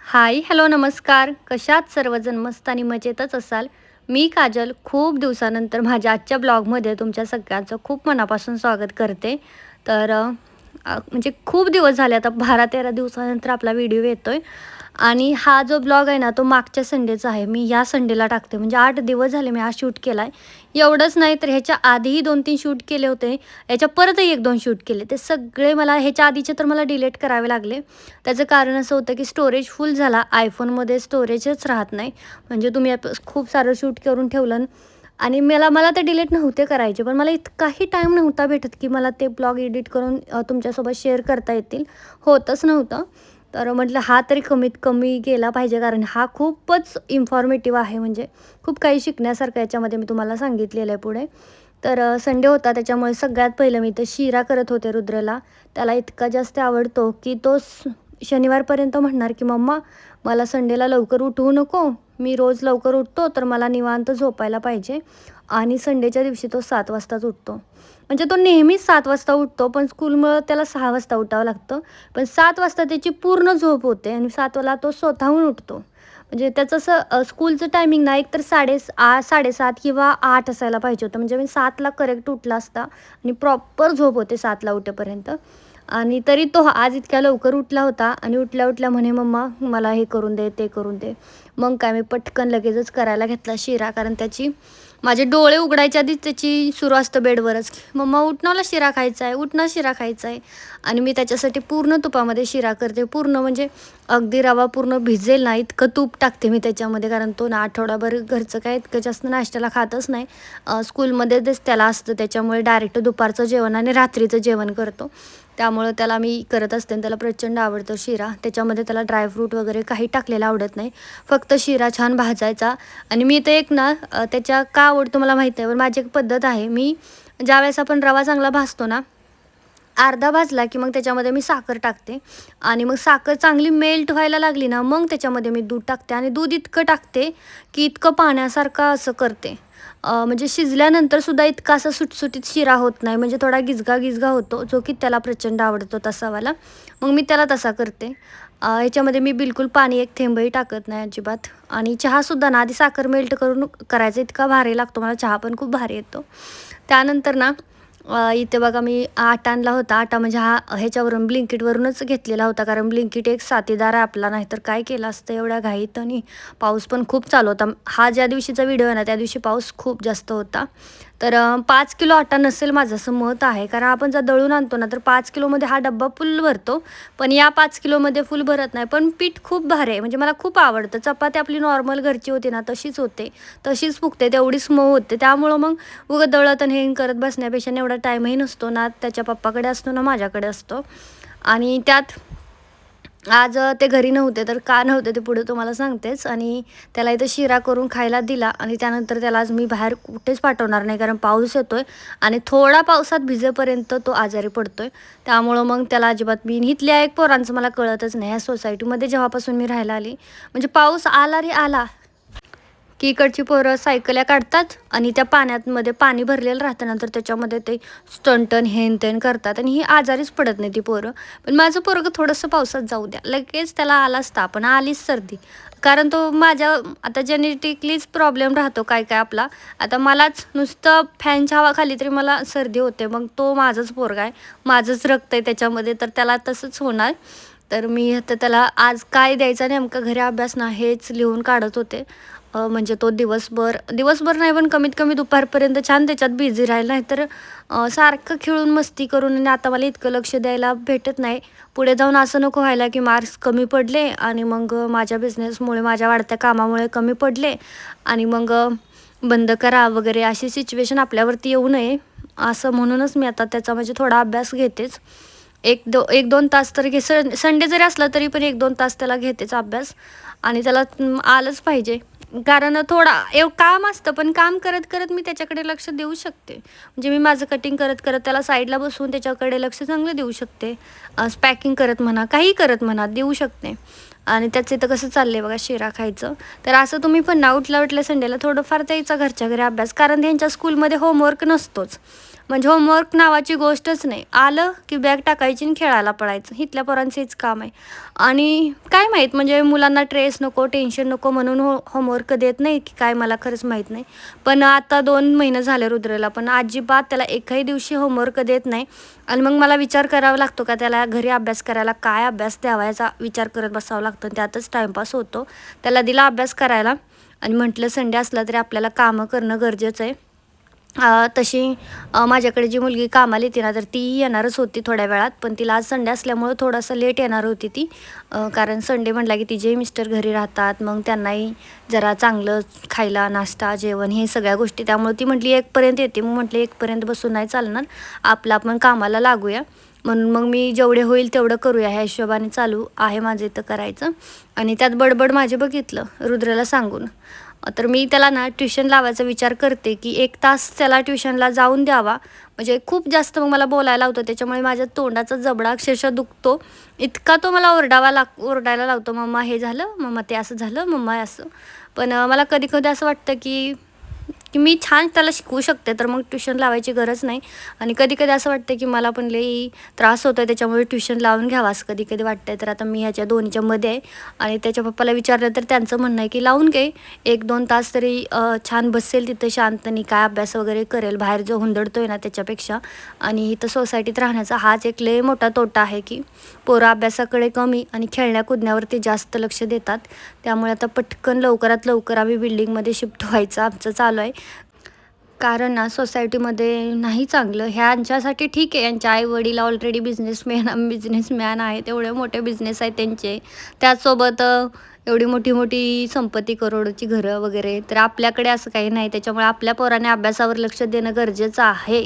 हाय, hello, नमस्कार. कशात सर्वजण मस्त आणि मजेतच असाल. मी काजल खूप दिवसानंतर माझ्या आजच्या ब्लॉगमध्ये तुमच्या सगळ्यांचं खूप मनापासून स्वागत करते. तर म्हणजे खूप दिवस झाले आता 12-13 दिवसानंतर आपला व्हिडिओ येतोय आणि हा जो ब्लॉग आहे ना, तो मागच्या संडेचा आहे. मी या संडेला टाकते म्हणजे 8 दिवस झाले मी हा शूट केला आहे. एवढंच नाही तर ह्याच्या आधीही 2-3 शूट केले होते. याच्या परतही 1-2 शूट केले. ते सगळे मला ह्याच्या आधीचे तर मला डिलीट करावे लागले. त्याचं कारण असं होतं की स्टोरेज फुल झाला. iPhoneमध्ये स्टोरेजच राहत नाही. म्हणजे तुम्ही खूप सारं शूट करून ठेवलं आणि मला मला ते डिलीट नव्हते करायचे. पण मला इतकाही टाईम नव्हता भेटत की मला ते ब्लॉग एडिट करून तुमच्यासोबत शेअर करता येतील. होतच नव्हतं. तर म्हटलं हा तरी कमीत कमी गेला पाहिजे कारण हा खूपच इन्फॉर्मेटिव्ह आहे. म्हणजे खूप काही शिकण्यासारखं याच्यामध्ये मी तुम्हाला सांगितलेलं आहे पुढे. तर संडे होता त्याच्यामुळे सगळ्यात पहिलं मी तर शिरा करत होते रुद्रला. त्याला इतका जास्त आवडतो की तो शनिवारपर्यंत म्हणणार की "मम्मा, मला संडेला लवकर उठवू नको. मी रोज लवकर उठतो तर मला निवांत झोपायला पाहिजे." आणि संडेच्या दिवशी तो 7 वाजताच उठतो. म्हणजे तो नेहमीच 7 वाजता उठतो, पण स्कूलमुळं त्याला 6 वाजता उठावं लागतं. पण 7 वाजता त्याची पूर्ण झोप होते आणि 7 वाला तो स्वतःहून उठतो. म्हणजे त्याचं असं स्कूलचं टायमिंग ना एकतर 7:30 किंवा 8 असायला पाहिजे होतं. म्हणजे मी 7ला करेक्ट उठला असता आणि प्रॉपर झोप होते 7ला उठेपर्यंत. आणि तरी तो आज इतक्या लवकर उठला होता आणि उठल्या-उठल्या म्हणे, "मम्मा, मला हे करून दे, ते करून दे." मग काय मी पटकन लगेचच करायला घेतला शिरा. कारण त्याची माझे डोळे उघडायच्या आधीच त्याची सुरू असतं बेडवरच, "मम्मा उठ ना, मला शिरा खायचा आहे, उठ ना, शिरा खायचा आहे." आणि मी त्याच्यासाठी पूर्ण तुपामध्ये शिरा करते. पूर्ण म्हणजे अगदी रवा पूर्ण भिजेल ना, इतकं तूप टाकते मी त्याच्यामध्ये. कारण तो ना आठवडाभर घरचं काय इतकं जास्त नाश्त्याला खातच नाही. स्कूलमध्येच त्याला असतं. त्याच्यामुळे डायरेक्ट दुपारचं जेवण आणि रात्रीचं जेवण करतो. त्यामुळं त्याला मी करत असते आणि त्याला प्रचंड आवडतो शिरा. त्याच्यामध्ये त्याला ड्रायफ्रूट वगैरे काही टाकलेलं आवडत नाही. फक्त शिरा छान भाजायचा आणि मी ते एक ना त्याच्या का आवडतो मला माहीत नाही. पण माझी एक पद्धत आहे. मी ज्यावेळेस आपण रवा चांगला भाजतो ना, अर्धा भाजला की मग त्याच्यामध्ये मी साखर टाकते आणि मग साखर चांगली मेल्ट व्हायला लागली ना, मग त्याच्यामध्ये मी दूध टाकते आणि दूध इतकं टाकते की इतकं पाण्यासारखं असं करते. म्हणजे शिजल्यानंतर सुद्धा इतका असा सुटसुटीत शिरा होत नाही. म्हणजे थोडा गिजगा-गिजगा होतो, जो की त्याला प्रचंड आवडतो तसावाला. मग मी त्याला तसा करते. ह्याच्यामध्ये मी बिलकुल पाणी एक थेंबही टाकत नाही अजिबात. आणि चहासुद्धा ना आधी साखर मेल्ट करून करायचा, इतका भारी लागतो. मला चहा पण खूप भारी येतो. त्यानंतर ना इथे बघा मी आटा आणला होता. आटा म्हणजे हा ह्याच्यावरून Blinkitवरूनच घेतलेला होता. कारण Blinkit एक साथीदार आहे आपला. नाहीतर काय केलं असतं एवढ्या घाईत आणि पाऊस पण खूप चालू होता. हा ज्या दिवशीचा व्हिडिओ आहे ना, त्या दिवशी पाऊस खूप जास्त होता. तर 5 किलो आटा नसेल माझं असं मत आहे. कारण आपण जर दळून आणतो ना, तर 5 किलोमध्ये हा डब्बा फुल भरतो. पण या 5 किलोमध्ये फुल भरत नाही. पण पीठ खूप भारी आहे. म्हणजे मला खूप आवडतं. चपाती आपली नॉर्मल घरची होती ना, तशीच होते. तशीच फुगते. तेवढीच मऊ होते. त्यामुळं मग उगाच दळत आणि हे करत बसण्यापेक्षा एवढा टाईमही नसतो ना, त्याच्या पप्पाकडे असतो ना माझ्याकडे असतो. आणि त्यात आज ते घरी नव्हते, तर का नव्हते ते पुढे तुम्हाला सांगतेच. आणि त्याला इथं शिरा करून खायला दिला आणि त्यानंतर त्याला आज मी बाहेर कुठेच पाठवणार नाही कारण पाऊस येतोय आणि थोडा पावसात भिजेपर्यंत तो आजारी पडतोय. त्यामुळं मग त्याला अजिबात मी इथल्या एक पोरांचं मला कळतच नाही. ह्या सोसायटीमध्ये जेव्हापासून मी राहायला आली, म्हणजे पाऊस आला रे आला की इकडची पोरं सायकल्या काढतात आणि त्या पाण्यामध्ये पाणी भरलेलं राहतं नंतर त्याच्यामध्ये ते स्टंटन हेन तेन करतात आणि ही आजारीच पडत नाही ती पोरं. पण माझं पोरगं थोडंसं पावसात जाऊ द्या लगेच त्याला आलाच ताप आणि आलीच सर्दी. कारण तो माझ्या आता जेनेटिकलीच प्रॉब्लेम राहतो काय काय आपला. आता मलाच नुसतं फॅनच्या हवा खाली तरी मला सर्दी होते. मग तो माझंच पोरगा आहे, माझंच रक्त आहे त्याच्यामध्ये, तर त्याला तसंच होणार. तर मी आता त्याला आज काय द्यायचं नेमकं घरी अभ्यास ना हेच लिहून काढत होते. म्हणजे तो दिवसभर दिवसभर नाही पण कमीत कमी दुपारपर्यंत छान त्याच्यात बिझी राहील. नाहीतर सारखं खेळून मस्ती करून आणि आता मला इतकं लक्ष द्यायला भेटत नाही. पुढे जाऊन असं नको व्हायला की मार्क्स कमी पडले आणि मग माझ्या बिझनेसमुळे माझ्या वाढत्या कामामुळे कमी पडले आणि मग बंद करा वगैरे अशी सिच्युएशन आपल्यावरती येऊ नये. असं म्हणूनच मी आता त्याचा म्हणजे थोडा अभ्यास घेतेच. 1-2 तास तर संडे जरी असला तरी पण 1-2 तास त्याला घेतेच अभ्यास. आणि त्याला आलंच पाहिजे. कारण थोडा काम असतं पण काम करत करत मी त्याच्याकडे लक्ष देऊ शकते. म्हणजे मी माझं कटिंग करत करत त्याला साईडला बसवून त्याच्याकडे लक्ष चांगलं देऊ शकते. पॅकिंग करत म्हणा, काही करत म्हणा देऊ शकते. आणि त्याचं इथं कसं चाललं आहे बघा शिरा खायचं. तर असं तुम्ही पण ना उठल्या संडेला थोडंफार द्यायचा घरच्या घरी अभ्यास, कारण त्यांच्या स्कूलमध्ये होमवर्क नसतोच. म्हणजे होमवर्क नावाची गोष्टच नाही. आलं की बॅग टाकायची आणि खेळायला पडायचं. इथल्या पोरांचं हेच काम आहे. आणि काय माहीत म्हणजे मुलांना ट्रेस नको, टेन्शन नको म्हणून होमवर्क देत नाही की काय, मला खरंच माहीत नाही. पण आता 2 महिने झाले रुद्रला, पण अजिबात त्याला एकही दिवशी होमवर्क देत नाही. आणि मग मला विचार करावा लागतो का त्याला घरी अभ्यास करायला काय अभ्यास द्यावा याचा विचार करत बसावं लागतं. त्यातच टाईमपास होतो. त्याला दिला अभ्यास करायला आणि म्हटलं संडे असला तरी आपल्याला कामं करणं गरजेचं आहे. तशी माझ्याकडे जी मुलगी कामाला येते ना, तर ती येणारच होती थोड्या वेळात, पण तिला आज संडे असल्यामुळं थोडंसं लेट येणार होती ती. कारण संडे म्हटला की तिचेही मिस्टर घरी राहतात, मग त्यांनाही जरा चांगलं खायला नाश्ता जेवण हे सगळ्या गोष्टी, त्यामुळे ती म्हटली 1पर्यंत येते. मग म्हटलं 1पर्यंत बसून नाही चालणार, आपलं आपण कामाला लागूया. म्हणून मग मी जेवढे होईल तेवढं करूया ह्या हिशोबाने चालू आहे माझं इथं करायचं. आणि त्यात बडबड माझे बघितलं रुद्राला सांगून, तर मी त्याला ना ट्युशन लावायचा विचार करते की 1 तास त्याला ट्युशनला जाऊन द्यावा. म्हणजे खूप जास्त मग मला बोलायला होतं, त्याच्यामुळे माझ्या तोंडाचा जबडा अक्षरशः दुखतो. इतका तो मला ओरडायला लावतो, मम्मा हे झालं, मम्मा ते असं झालं, मम्मा असं. पण मला कधी कधी असं वाटतं की की मी छान त्याला शिकवू शकते, तर मग ट्युशन लावायची गरज नाही. आणि कधी कधी असं वाटतं की मला पण लई त्रास होतो आहे, त्याच्यामुळे ट्युशन लावून घ्यावं असं कधी कधी वाटतं आहे. तर आता मी ह्याच्या दोन्हीच्या मध्ये आहे. आणि त्याच्या पप्पाला विचारलं तर त्यांचं म्हणणं आहे की लावून घे, 1-2 तास तरी छान बसेल तिथं शांतनी, काय अभ्यास वगैरे करेल, बाहेर जो हुंदडतो आहे ना त्याच्यापेक्षा. आणि इथं सोसायटीत राहण्याचा हाच एक लय मोठा तोटा आहे की पोरं अभ्यासाकडे कमी आणि खेळण्या कुदण्यावरती जास्त लक्ष देतात. त्यामुळे आता पटकन लवकरात लवकर आम्ही बिल्डिंगमध्ये शिफ्ट व्हायचं आमचं चालू आहे. कारण ना सोसायटीमध्ये नाही चांगलं. ह्यांच्यासाठी ठीक आहे, यांचे आई-वडील ऑलरेडी बिझनेसमॅन आहेत. एवढे मोठे बिझनेस आहेत त्यांचे. त्याचसोबत एवढी मोठी-मोठी संपत्ती, करोडोची घरं वगैरे. तर आपल्याकडे असं काही नाही. त्याच्यामुळे आपल्या पोराने अभ्यासावर लक्ष देणं गरजेचं आहे.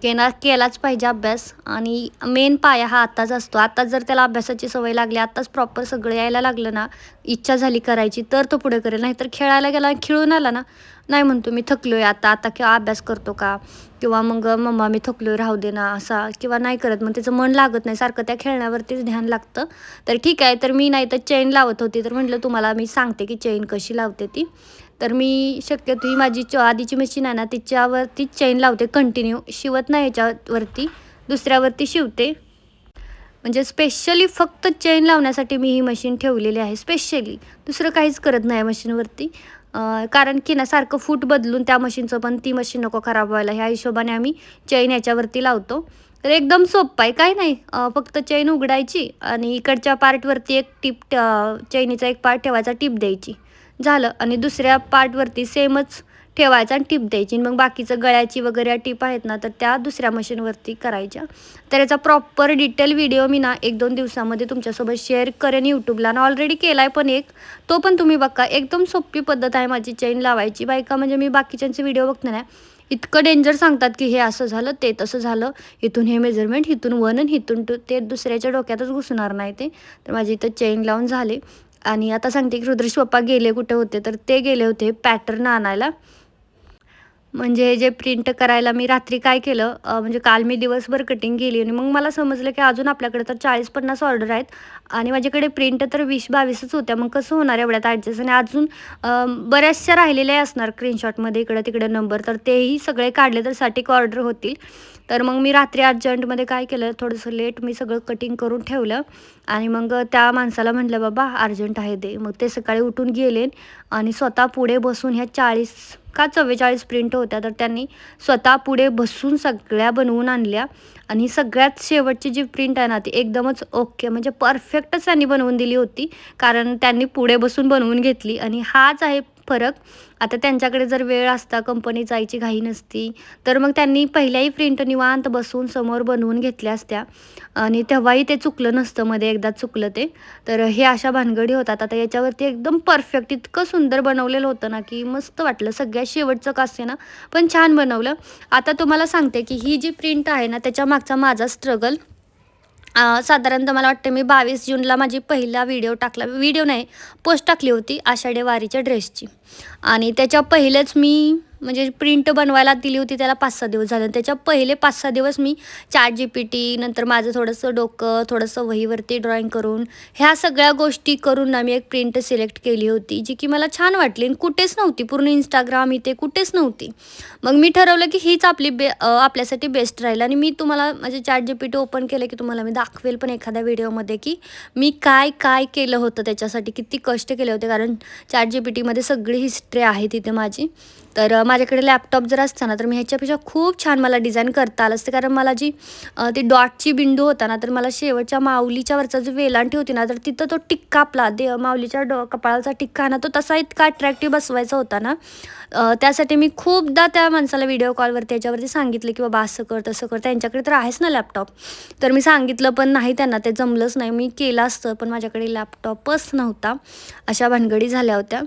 केलाच पाहिजे अभ्यास. आणि मेन पाया हा आत्ताच असतो. आत्ताच जर त्याला अभ्यासाची सवय लागली, आत्ताच प्रॉपर सगळं यायला लागलं ना, इच्छा झाली करायची, तर तो पुढे करेल. नाहीतर खेळायला गेला, खेळून आला ना, नाही म्हणतो मी थकलो आहे आता, आता किंवा अभ्यास करतो का? किंवा मग मम्मा मी थकलो आहे राहू दे ना असा, किंवा नाही करत. मग त्याचं मन लागत नाही, सारखं त्या खेळण्यावरतीच ध्यान लागतं. तर ठीक आहे, तर मी नाही तर चेन लावत होती, तर म्हटलं तुम्हाला मी सांगते की चेन कशी लावते ती. तर मी शक्यतो ही माझी आधीची मशीन आहे ना तिच्यावरती चेन लावते कंटिन्यू, शिवत नाही याच्यावरती, दुसऱ्यावरती शिवते. म्हणजे स्पेशली फक्त चेन लावण्यासाठी मी ही मशीन ठेवलेली आहे स्पेशली, दुसरं काहीच करत नाही मशीनवरती. कारण की ना सारखं फूट बदलून त्या मशीनचं पण ती मशीन नको खराब व्हायला, ह्या हिशोबाने आम्ही चेन याच्यावरती लावतो. तर एकदम सोपं आहे, काय नाही. फक्त चेन उघडायची आणि इकडच्या पार्टवरती एक टिप, चेनीचा एक पार्ट ठेवायचा, टिप द्यायची, झालं. आणि दुसऱ्या पार्टवरती सेमच ठेवायचा आणि टिप द्यायची. मग बाकीचं गळ्याची वगैरे टिप आहेत ना, तर त्या दुसऱ्या मशीनवरती करायच्या. तर याचा प्रॉपर डिटेल व्हिडिओ मी ना 1-2 दिवसामध्ये तुमच्यासोबत शेअर करेन यूट्यूबला, आणि ऑलरेडी केला आहे पण एक, तो पण तुम्ही बघा. एकदम सोपी पद्धत आहे माझी चेन लावायची. बायका म्हणजे मी बाकीच्यांचे व्हिडिओ बघते ना, इतकं डेंजर सांगतात की हे असं झालं, ते तसं झालं, इथून हे मेजरमेंट, इथून 1 आणि इथून 2, ते दुसऱ्याच्या डोक्यातच घुसणार नाही ते. तर माझी इथं चेन लावून झाले. आणि आता सांगते की रुद्रेश पप्पा गेले कुठे होते, तर ते गेले होते पॅटर्न आणायला. म्हणजे जे प्रिंट करायला मी रात्री काय केलं, म्हणजे काल मी दिवसभर कटिंग केली आणि मग मला समजलं की अजून आपल्याकडे तर 40-50 ऑर्डर आहेत आणि माझ्याकडे प्रिंट तर 20-22च होत्या. मग कसं होणार एवढ्यात ॲडजस्ट, आणि अजून बऱ्याचशा राहिलेल्या असणार स्क्रीनशॉटमध्ये इकडे तिकडे नंबर, तर तेही सगळे काढले तर 60 ऑर्डर होतील. तर मग मी रात्री अर्जंटमध्ये काय केलं, थोडंसं लेट मी सगळं कटिंग करून ठेवलं आणि मग त्या माणसाला म्हटलं बाबा अर्जंट आहे दे. मग ते सकाळी उठून गेले आणि स्वतः पुढे बसून ह्या 40 का 44 प्रिंट होत्या, तर त्यांनी स्वतः पुढे बसून सगळ्या बनवून आणल्या. आणि सगळ्यात शेवटची जी प्रिंट आहे ना ती एकदमच ओके, म्हणजे परफेक्टच त्यांनी बनवून दिली होती, कारण त्यांनी पुढे बसून बनवून घेतली. आणि हाच आहे फरक. आता त्यांच्याकडे जर वेळ असता, कंपनी जायची घाई नसती, तर मग त्यांनी पहिल्याही प्रिंट निवांत बसून समोर बनवून घेतल्या असत्या आणि तेव्हाही ते चुकलं नसतं, मध्ये एकदा चुकलं ते. तर हे अशा भानगडी होतात. आता याच्यावरती एकदम परफेक्ट इतकं सुंदर बनवलेलं होतं ना की मस्त वाटलं. सगळ्यात शेवटचं का असेना पण छान बनवलं. आता तुम्हाला सांगते की ही जी प्रिंट आहे ना त्याच्या मागचा माझा स्ट्रगल, साधारणतः मला वाटतं मी 22 जूनला माझी पहिला व्हिडिओ टाकला, व्हिडिओ नाही पोस्ट टाकली होती आषाढी वारीच्या ड्रेसची. आणि त्याच्या पहिलेच मी म्हणजे प्रिंट बनवायला दिली होती त्याला 5-6 दिवस झाले. त्याच्या पहिले 5-6 दिवस मी ChatGPT, नंतर माझं थोडंसं डोकं, थोडंसं वहीवरती ड्रॉइंग करून, ह्या सगळ्या गोष्टी करून ना मी एक प्रिंट सिलेक्ट केली होती, जी की मला छान वाटली आणि कुठेच नव्हती. पूर्ण Instagram इथे कुठेच नव्हती. मग मी ठरवलं की हीच आपल्यासाठी बेस्ट राहील आणि मी तुम्हाला माझे ChatGPT ओपन केलं की तुम्हाला मी दाखवेल पण एखाद्या व्हिडिओमध्ये की मी काय केलं होतं त्याच्यासाठी, किती कष्ट केले होते. कारण ChatGPTमध्ये सगळी हिस्ट्री आहे तिथे माझी. तर माझ्याकडे लॅपटॉप जर असता ना तर मी ह्याच्यापेक्षा खूप छान मला डिझाईन करता आलं असते. कारण मला जी ती डॉटची बिंदू होता ना, तर मला शेवटच्या माऊलीच्या वरचा जो वेलांटी होती ना, तर तिथं तो टिक्का आपला माऊलीच्या कपाळाचा टिक्का ना, तो तसा इतका अट्रॅक्टिव्ह बसवायचा होता ना. त्यासाठी मी खूपदा त्या माणसाला व्हिडिओ कॉलवरती त्याच्यावरती सांगितलं की बाबा असं कर तसं कर. त्यांच्याकडे तर आहेच ना लॅपटॉप. तर मी सांगितलं पण नाही त्यांना, ते जमलंच नाही. मी केलं असतं पण माझ्याकडे लॅपटॉपच नव्हता. अशा भानगडी झाल्या होत्या.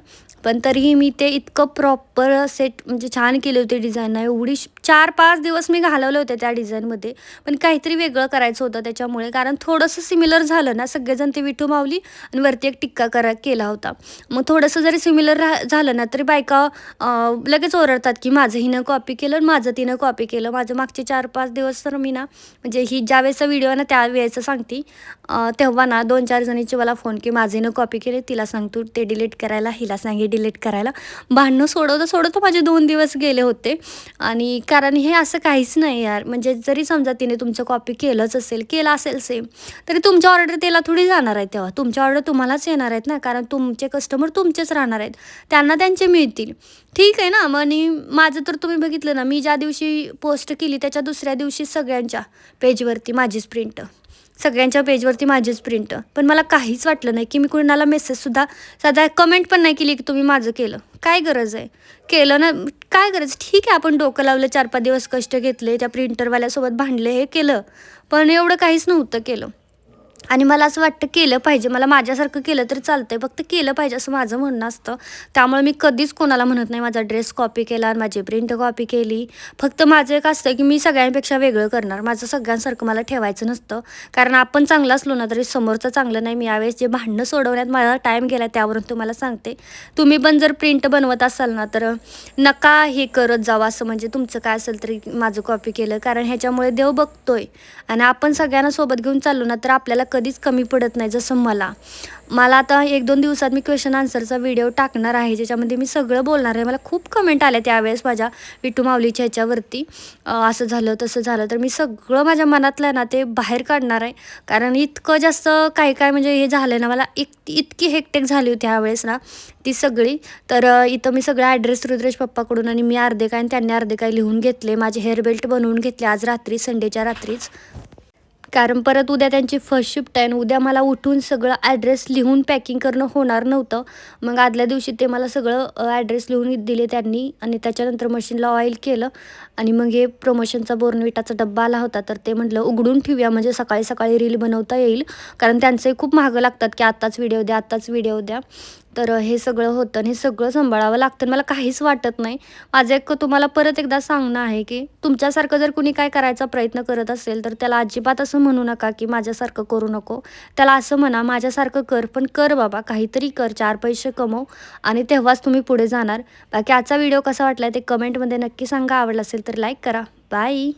पण तरीही मी ते इतकं प्रॉपर सेट म्हणजे छान केले होते डिझाईन. एवढी 4-5 दिवस मी घालवले होते त्या डिझाईनमध्ये. पण काहीतरी वेगळं करायचं होतं त्याच्यामुळे. कारण थोडंसं सिमिलर झालं ना, सगळेजण ते विठू माऊली आणि वरती एक टिक्का केला होता. मग थोडंसं जरी सिमिलर झालं ना, तरी बायका लगेच ओरडतात की माझं हिनं कॉपी केलं आणि माझं तिनं कॉपी केलं. माझं मागचे 4-5 दिवस तर मी ना, म्हणजे ही ज्यावेळेचा व्हिडिओ आहे ना त्यावेळेचं सांगते. तेव्हा ना 2-4 जणींची मला फोन की माझं हिनं कॉपी केले, तिला सांग तू ते डिलीट करायला, हिला सांग हे डिलीट करायला. भांडणं सोडवता माझे 2 दिवस गेले होते. आणि कारण हे असं काहीच नाही यार, म्हणजे जरी समजा तिने तुमचं कॉपी केलं असेल सेम, तरी तुमच्या ऑर्डर त्याला थोडी जाणार आहे. तेव्हा तुमच्या ऑर्डर तुम्हालाच येणार आहेत ना, कारण तुमचे कस्टमर तुमचेच राहणार आहेत. त्यांना त्यांचे मिळतील. ठीक आहे ना. मग आणि माझं तर तुम्ही बघितलं ना, मी ज्या दिवशी पोस्ट केली त्याच्या दुसऱ्या दिवशी सगळ्यांच्या पेजवरती माझीच प्रिंट. सगळ्यांच्या पेजवरती माझीच प्रिंट. पण मला काहीच वाटलं नाही की मी कुणाला मेसेजसुद्धा, साधा कमेंट पण नाही केली की तुम्ही माझं केलं. काय गरज आहे? केलं ना, काय गरज? ठीक आहे, आपण डोकं लावलं, 4-5 दिवस कष्ट घेतले, त्या प्रिंटरवाल्यासोबत भांडले, हे केलं. पण एवढं काहीच नव्हतं केलं. आणि मला असं वाटतं केलं पाहिजे. मला माझ्यासारखं केलं तरी चालतंय, फक्त केलं पाहिजे असं माझं म्हणणं असतं. त्यामुळे मी कधीच कोणाला म्हणत नाही माझा ड्रेस कॉपी केला, माझी प्रिंट कॉपी केली. फक्त माझं एक असतं की मी सगळ्यांपेक्षा वेगळं करणार. माझं सगळ्यांसारखं मला ठेवायचं नसतं. कारण आपण चांगलं असलो ना तरी समोरचं चांगलं नाही. मी यावेळेस जे भांडणं सोडवण्यात माझा टाईम गेला त्यावरून तुम्हाला सांगते. तुम्ही पण जर प्रिंट बनवत असाल ना तर नका हे करत जावं असं, म्हणजे तुमचं काय असेल तरी माझं कॉपी केलं. कारण ह्याच्यामुळे देव बघतोय आणि आपण सगळ्यांना सोबत घेऊन चाललो ना तर आपल्याला कधीच कमी पडत नाही. जसं मला आता 1-2 दिवसात मी क्वेश्चन आन्सरचा व्हिडिओ टाकणार आहे, ज्याच्यामध्ये मी सगळं बोलणार आहे. मला खूप कमेंट आल्या त्यावेळेस माझ्या विठू माऊलीच्या ह्याच्यावरती, असं झालं तसं झालं. तर मी सगळं माझ्या मनातलं ना ते बाहेर काढणार आहे. कारण इतकं जास्त काय म्हणजे हे झालं ना, मला इतकी हेक्टेक झाली होती ह्यावेळेस ना ती सगळी. तर इथं मी सगळं ॲड्रेस रुद्रेश पप्पाकडून आणि मी अर्धे काय आणि त्यांनी अर्धे काय लिहून घेतले. माझे हेअर बेल्ट बनवून घेतले आज रात्री, संडेच्या रात्रीच. कारण परत उद्या त्यांची फर्स्ट शिफ्ट आहे आणि उद्या मला उठून सगळं ॲड्रेस लिहून पॅकिंग करणं होणार नव्हतं. मग आदल्या दिवशी ते मला सगळं ॲड्रेस लिहून दिले त्यांनी आणि त्याच्यानंतर मशीनला ऑइल केलं आणि मग हे प्रमोशनचा बोर्नविटाचा डब्बा आला होता, तर ते म्हटलं उघडून ठेवूया म्हणजे सकाळी सकाळी रील बनवता येईल. कारण त्यांचंही खूप महागं लागतात की आत्ताच व्हिडिओ द्या, आत्ताच व्हिडिओ द्या. तर हे सगळं होतं आणि हे सगळं सांभाळावं लागतं. मला काहीच वाटत नाही. माझं एक तुम्हाला परत एकदा सांगणं आहे की तुमच्यासारखं जर कुणी काय करायचा प्रयत्न करत असेल तर त्याला अजिबात असं म्हणू नका की माझ्यासारखं करू नको. त्याला असं म्हणा माझ्यासारखं कर, पण कर बाबा, काहीतरी कर, 4 पैसे कमव आणि तेव्हाच तुम्ही पुढे जाणार. बाकी आजचा व्हिडिओ कसा वाटला ते कमेंटमध्ये नक्की सांगा. आवडला असेल तर लाईक करा. बाय.